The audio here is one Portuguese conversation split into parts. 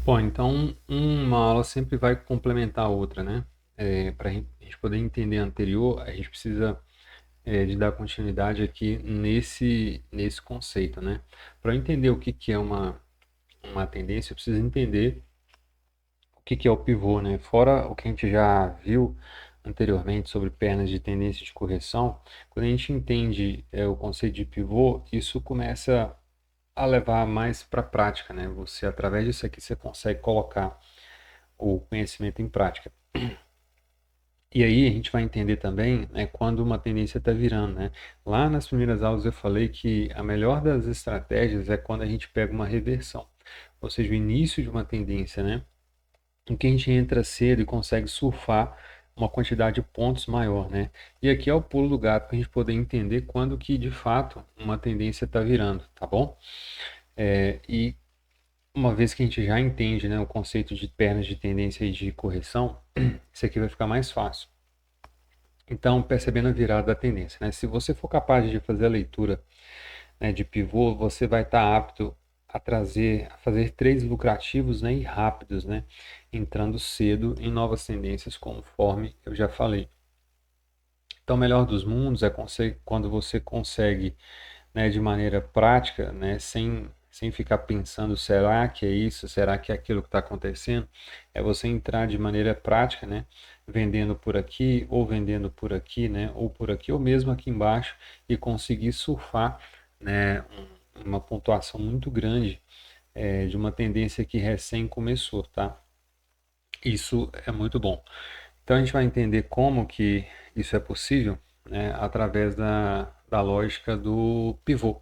Bom, então uma aula sempre vai complementar a outra, né? Para a gente poder entender a anterior, a gente precisa de dar continuidade aqui nesse conceito, né? Para eu entender o que que é uma tendência, eu preciso entender o que que é o pivô, né? Fora o que a gente já viu anteriormente sobre pernas de tendência de correção, quando a gente entende o conceito de pivô, isso começa a levar mais para a prática, né? Você, através disso aqui, você consegue colocar o conhecimento em prática. E aí a gente vai entender também, né, quando uma tendência está virando, né? Lá nas primeiras aulas eu falei que a melhor das estratégias é quando a gente pega uma reversão, ou seja, o início de uma tendência, né? Em que a gente entra cedo e consegue surfar uma quantidade de pontos maior, né? E aqui é o pulo do gato para a gente poder entender quando que de fato uma tendência está virando, tá bom? E uma vez que a gente já entende, né, o conceito de pernas de tendência e de correção, isso aqui vai ficar mais fácil. Então, percebendo a virada da tendência, né? Se você for capaz de fazer a leitura, né, de pivô, você vai estar apto a fazer trades lucrativos, né, e rápidos, né, entrando cedo em novas tendências, conforme eu já falei. Então, o melhor dos mundos é quando você consegue, né, de maneira prática, né, sem ficar pensando, será que é isso, será que é aquilo que está acontecendo, é você entrar de maneira prática, né, vendendo por aqui, ou vendendo por aqui, né, ou por aqui, ou mesmo aqui embaixo, e conseguir surfar, né, uma pontuação muito grande de uma tendência que recém começou, tá? Isso é muito bom. Então a gente vai entender como que isso é possível, né, através da lógica do pivô.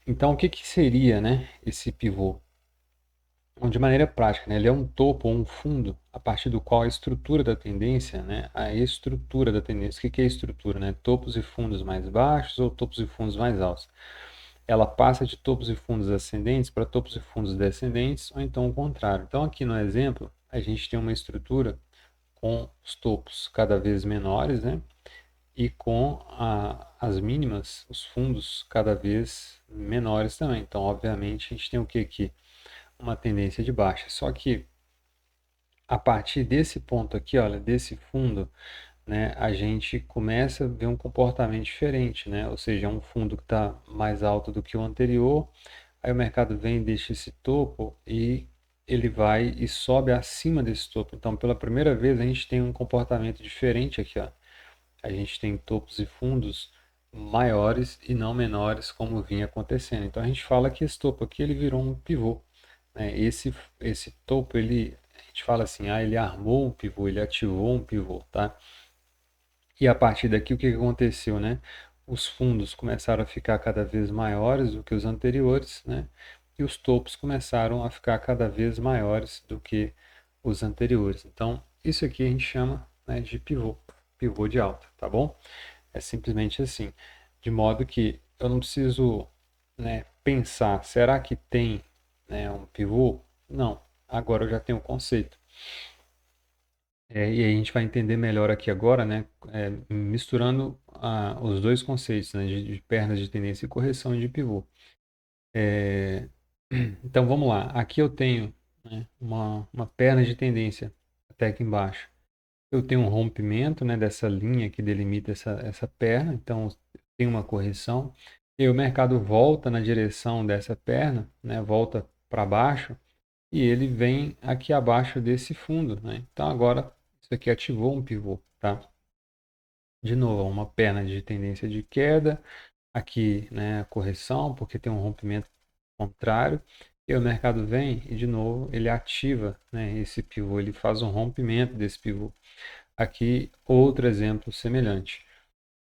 Então, o que que seria, né, esse pivô? Bom, de maneira prática, né, ele é um topo ou um fundo a partir do qual a estrutura da tendência, né, a estrutura da tendência, o que que é estrutura, né? Topos e fundos mais baixos ou topos e fundos mais altos. Ela passa de topos e fundos ascendentes para topos e fundos descendentes, ou então o contrário. Então, aqui no exemplo, a gente tem uma estrutura com os topos cada vez menores, né? E com as mínimas, os fundos cada vez menores também. Então, obviamente, a gente tem o que aqui? Uma tendência de baixa. Só que a partir desse ponto aqui, olha, desse fundo, né, a gente começa a ver um comportamento diferente, né? Ou seja, é um fundo que está mais alto do que o anterior, aí o mercado vem, deixa esse topo e ele vai e sobe acima desse topo. Então, pela primeira vez, a gente tem um comportamento diferente aqui, ó. A gente tem topos e fundos maiores e não menores, como vinha acontecendo. Então, a gente fala que esse topo aqui ele virou um pivô, né? Esse topo, a gente fala assim, ele armou um pivô, ele ativou um pivô, tá? E a partir daqui, o que aconteceu, né? Os fundos começaram a ficar cada vez maiores do que os anteriores, né? E os topos começaram a ficar cada vez maiores do que os anteriores. Então, isso aqui a gente chama, né, de pivô, pivô de alta, tá bom? É simplesmente assim, de modo que eu não preciso, né, pensar, será que tem, né, um pivô? Não, agora eu já tenho o conceito. E aí a gente vai entender melhor aqui agora, né, misturando os dois conceitos, né, de pernas de tendência e correção e de pivô. É, então vamos lá, aqui eu tenho, né, uma perna de tendência até aqui embaixo. Eu tenho um rompimento, né, dessa linha que delimita essa perna, então tem uma correção. E o mercado volta na direção dessa perna, né, volta para baixo, e ele vem aqui abaixo desse fundo, né? Então agora isso aqui ativou um pivô, tá? De novo, uma perna de tendência de queda, aqui, né, a correção, porque tem um rompimento contrário, e o mercado vem e de novo ele ativa, né, esse pivô, ele faz um rompimento desse pivô. Aqui outro exemplo semelhante.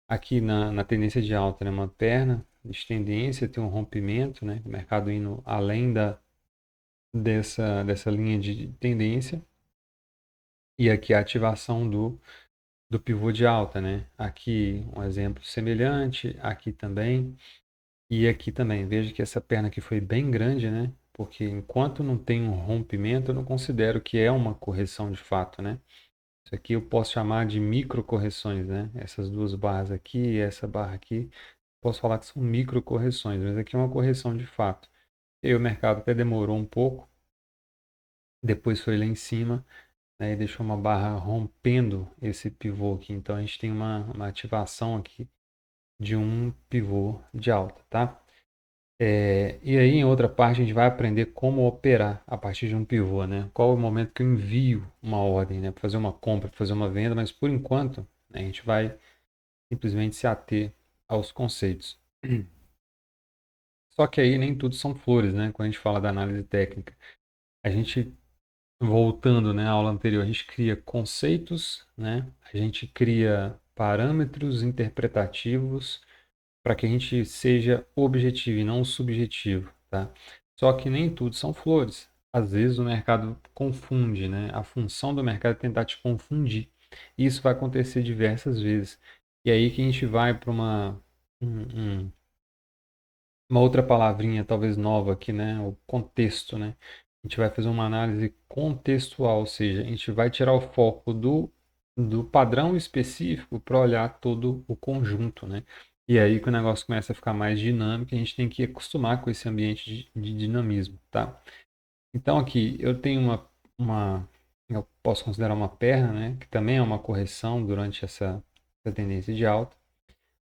Aqui na tendência de alta, né, uma perna de tendência, tem um rompimento, né, o mercado indo além dessa linha de tendência, e aqui a ativação do pivô de alta, né? Aqui um exemplo semelhante, aqui também, e aqui também. Veja que essa perna aqui foi bem grande, né? Porque enquanto não tem um rompimento, eu não considero que é uma correção de fato, né? Isso aqui eu posso chamar de micro correções, né? Essas duas barras aqui e essa barra aqui, posso falar que são micro correções, mas aqui é uma correção de fato. E o mercado até demorou um pouco, depois foi lá em cima, né, e deixou uma barra rompendo esse pivô aqui. Então a gente tem uma ativação aqui de um pivô de alta, tá? E aí em outra parte a gente vai aprender como operar a partir de um pivô, né? Qual é o momento que eu envio uma ordem, né? Para fazer uma compra, para fazer uma venda, mas por enquanto, né, a gente vai simplesmente se ater aos conceitos. Só que aí nem tudo são flores, né? Quando a gente fala da análise técnica. A gente, voltando, né, à aula anterior, a gente cria conceitos, né? A gente cria parâmetros interpretativos para que a gente seja objetivo e não subjetivo, tá? Só que nem tudo são flores. Às vezes o mercado confunde, né? A função do mercado é tentar te confundir. Isso vai acontecer diversas vezes. E aí que a gente vai para uma outra palavrinha, talvez nova aqui, né? O contexto, né? A gente vai fazer uma análise contextual, ou seja, a gente vai tirar o foco do padrão específico para olhar todo o conjunto, né? E aí que o negócio começa a ficar mais dinâmico, a gente tem que acostumar com esse ambiente de dinamismo, tá? Então aqui eu tenho eu posso considerar uma perna, né? Que também é uma correção durante essa tendência de alta.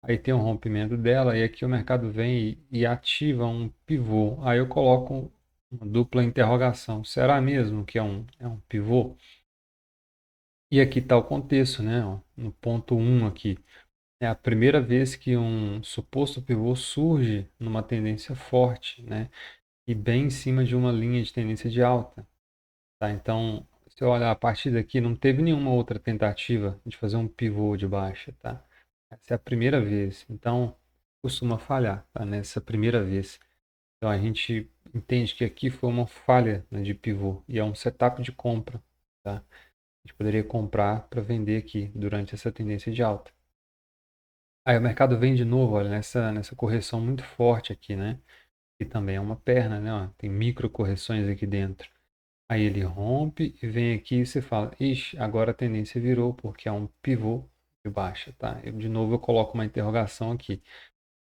Aí tem um rompimento dela, e aqui o mercado vem e ativa um pivô. Aí eu coloco uma dupla interrogação. Será mesmo que é um pivô? E aqui está o contexto, né? Ó, no ponto um aqui. É a primeira vez que um suposto pivô surge numa tendência forte, né? E bem em cima de uma linha de tendência de alta. Tá? Então, se eu olhar a partir daqui, não teve nenhuma outra tentativa de fazer um pivô de baixa, tá? Essa é a primeira vez. Então, costuma falhar, tá? Nessa primeira vez. Então, a gente entende que aqui foi uma falha, né, de pivô e é um setup de compra, tá? A gente poderia comprar para vender aqui durante essa tendência de alta. Aí o mercado vem de novo, olha, nessa correção muito forte aqui, né? Que também é uma perna, né? Ó, tem micro correções aqui dentro. Aí ele rompe e vem aqui e você fala, ixi, agora a tendência virou porque é um pivô de baixa, tá? De novo eu coloco uma interrogação aqui.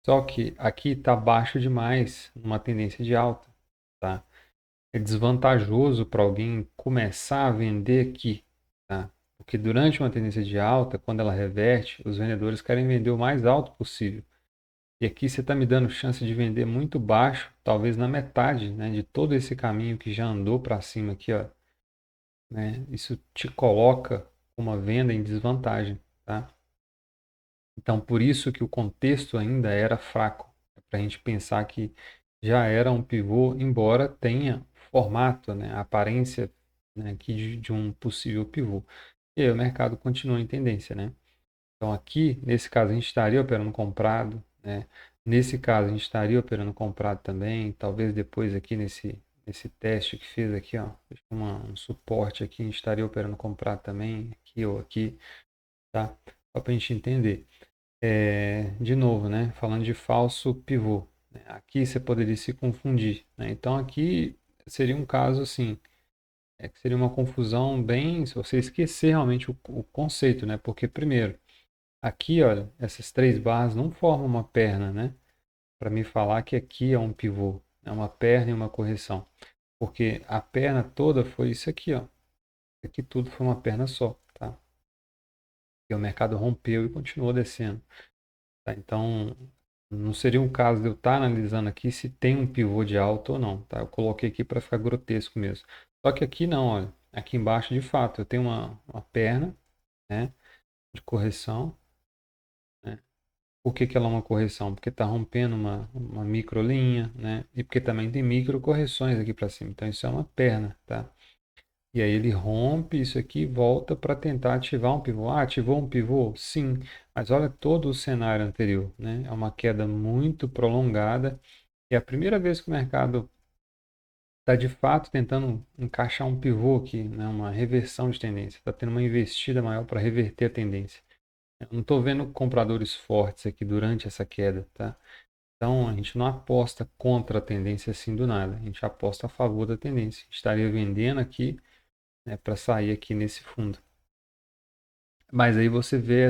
Só que aqui está baixo demais numa tendência de alta, tá? É desvantajoso para alguém começar a vender aqui, tá? Porque durante uma tendência de alta, quando ela reverte, os vendedores querem vender o mais alto possível. E aqui você está me dando chance de vender muito baixo, talvez na metade, né, de todo esse caminho que já andou para cima aqui, ó, né? Isso te coloca uma venda em desvantagem, tá? Então, por isso que o contexto ainda era fraco, para a gente pensar que já era um pivô, embora tenha formato, né, a aparência, né, aqui de um possível pivô. E aí o mercado continua em tendência, né? Então, aqui, nesse caso, a gente estaria operando comprado, né? Nesse caso, a gente estaria operando comprado também. Talvez depois aqui nesse teste que fez aqui, ó, um suporte aqui, a gente estaria operando comprado também, aqui ou aqui, tá? Só para a gente entender. De novo, né? Falando de falso pivô, né? Aqui você poderia se confundir, né? Então, aqui seria um caso assim, que seria uma confusão bem, se você esquecer realmente o conceito, né? Porque, primeiro, aqui, olha, essas três barras não formam uma perna, né? Para me falar que aqui é um pivô, é uma perna e uma correção. Porque a perna toda foi isso aqui, ó. Aqui tudo foi uma perna só, tá? E o mercado rompeu e continuou descendo, tá? Então, não seria um caso de eu estar analisando aqui se tem um pivô de alta ou não, tá? Eu coloquei aqui para ficar grotesco mesmo. Só que aqui não, olha. Aqui embaixo, de fato, eu tenho uma perna, né, de correção, né? Por que que ela é uma correção? Porque está rompendo uma microlinha, né? E porque também tem micro correções aqui para cima. Então isso é uma perna, tá? E aí ele rompe isso aqui e volta para tentar ativar um pivô. Ah, ativou um pivô? Sim. Mas olha todo o cenário anterior, né? É uma queda muito prolongada. É a primeira vez que o mercado está de fato tentando encaixar um pivô aqui, né? Uma reversão de tendência. Está tendo uma investida maior para reverter a tendência. Eu não estou vendo compradores fortes aqui durante essa queda, tá? Então, a gente não aposta contra a tendência assim do nada. A gente aposta a favor da tendência. Estaria vendendo aqui, né, para sair aqui nesse fundo. Mas aí você vê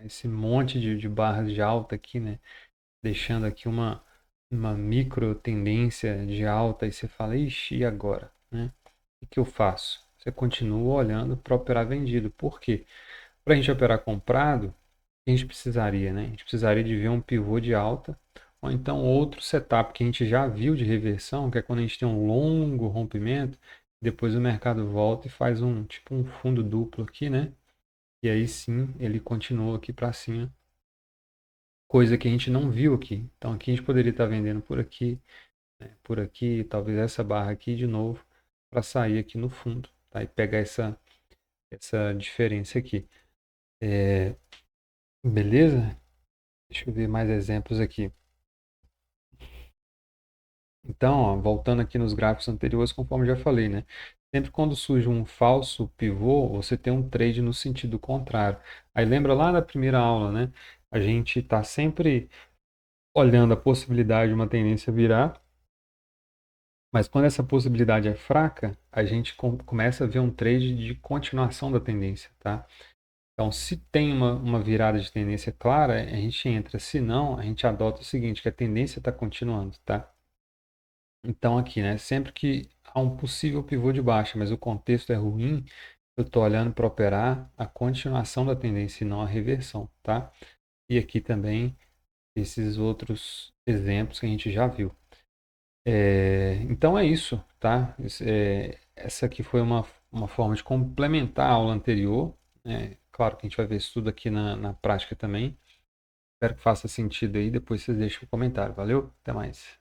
esse monte de barras de alta aqui, né? Deixando aqui uma micro tendência de alta. E você fala, ixi, e agora? Né? que eu faço? Você continua olhando para operar vendido. Por quê? Para a gente operar comprado, a gente precisaria, né? A gente precisaria de ver um pivô de alta, ou então outro setup que a gente já viu de reversão, que é quando a gente tem um longo rompimento, depois o mercado volta e faz um tipo um fundo duplo aqui, né? E aí sim ele continua aqui para cima, coisa que a gente não viu aqui. Então aqui a gente poderia estar vendendo por aqui, né? Por aqui, talvez essa barra aqui de novo, para sair aqui no fundo, tá? E pegar essa diferença aqui. Beleza? Deixa eu ver mais exemplos aqui. Então, ó, voltando aqui nos gráficos anteriores, conforme eu já falei, né? Sempre quando surge um falso pivô, você tem um trade no sentido contrário. Aí lembra lá da primeira aula, né? A gente está sempre olhando a possibilidade de uma tendência virar, mas quando essa possibilidade é fraca, a gente começa a ver um trade de continuação da tendência, tá? Então, se tem uma virada de tendência clara, a gente entra. Se não, a gente adota o seguinte, que a tendência está continuando, tá? Então aqui, né, sempre que há um possível pivô de baixa, mas o contexto é ruim, eu estou olhando para operar a continuação da tendência e não a reversão, tá? E aqui também esses outros exemplos que a gente já viu. Então é isso, tá? Essa aqui foi uma forma de complementar a aula anterior, né? Claro que a gente vai ver isso tudo aqui na prática também. Espero que faça sentido aí, depois vocês deixem um comentário. Valeu? Até mais.